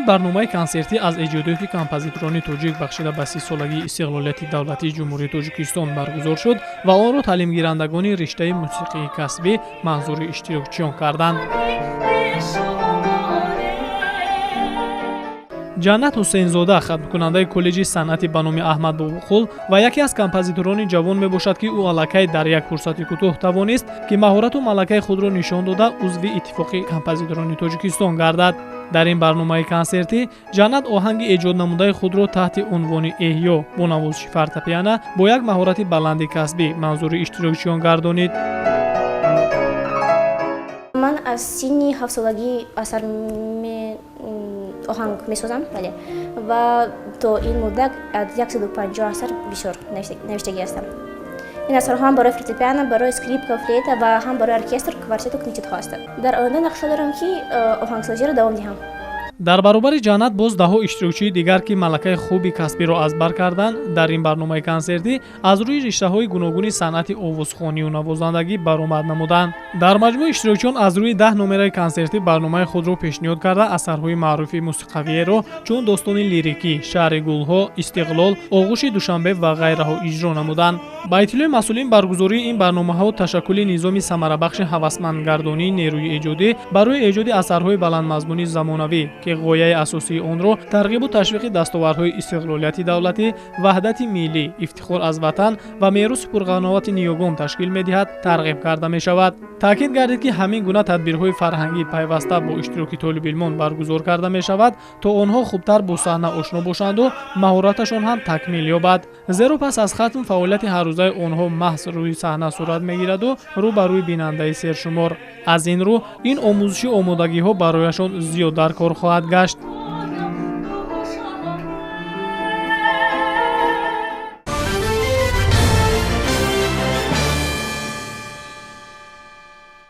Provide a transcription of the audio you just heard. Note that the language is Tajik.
барномаи консертӣ аз эҷодиёти композиторони тоҷик бахшида ба 30 солагии истиқлолияти давлатии ҷумҳурии Тоҷикистон баргузор шуд ва онро таълимгирандагони риштаи мусиқии касбӣ манзури иштирокчиён карданд. ҷаннат ҳусейнзода хатмкунандаи коллеҷи санъати ба номи Аҳмад Бобуқул ва яке аз композиторони ҷавон мебошад, ки ӯ аллакай дар як фурсати кӯтоҳ тавонист ки маҳорату малакаи худро нишон дода узви иттифоқи композиторони Тоҷикистон гардад. дар ин барномаи консертӣ ҷаннат оҳанги эҷод намудаи худро таҳти унвони эҳё бо навозиши фортепиано бо як маҳорати баланди касбӣ манзури иштирокчиён гардонид. ман аз синни 7 солагӣ асар оҳанг месозам ва то ин муддат 150 асар бисёр навиштагӣ ҳастам. ин асарҳо ҳам барои фортепиано, барои скрипка, флейта ва ҳам барои оркестр, квартету квинтетҳо ҳастанд. дар оянда нақша дорам ки оҳангсозиро давом диҳам. дар баробари ҷаннат боз даҳо иштирокчии дигар ки малакаи хуби касбиро аз бар карданд, дар ин барномаи консертӣ аз рӯи риштаҳои гуногуни санъати овозхонию навозандагӣ баромад намуданд. дар маҷмӯъ иштирокчиён аз рӯи 10 номераи консертӣ барномаи худро пешниҳод карда асарҳои маъруфи мусиқавиеро чун достони лирикӣ, шаҳри гулҳо, истиқлол, оғӯши душанбе ва ғайраҳо иҷро намуданд. ба иттилои масъулин баргузории ин барномаҳо ташаккули низоми самарабахши ҳавасмандгардонии нерӯи эҷодӣ барои эҷоди асарҳои баландмазмуни замонавӣ ки ғояи асосии онро тарғибу ташвиқи дастовардҳои истиқлолияти давлатӣ, ваҳдати миллӣ, ифтихор аз ватан ва мероси пурғановати ниёгон ташкил медиҳад, тарғиб карда мешавад. таъкид гардид ки ҳамин гуна тадбирҳои фарҳангӣ пайваста бо иштироки толибилмон баргузор карда мешавад, то онҳо хубтар бо саҳна ошно бошанду маҳораташон ҳам такмил ёбад. зеро пас аз хатм фаъолияти ҳаррӯзаи онҳо маҳз рӯи саҳна сурат мегираду рӯ ба рӯи бинандаи сершумор. аз ин рӯ ин омӯзиши омодагиҳо барояшон зиёд дар кор хоҳад гашт.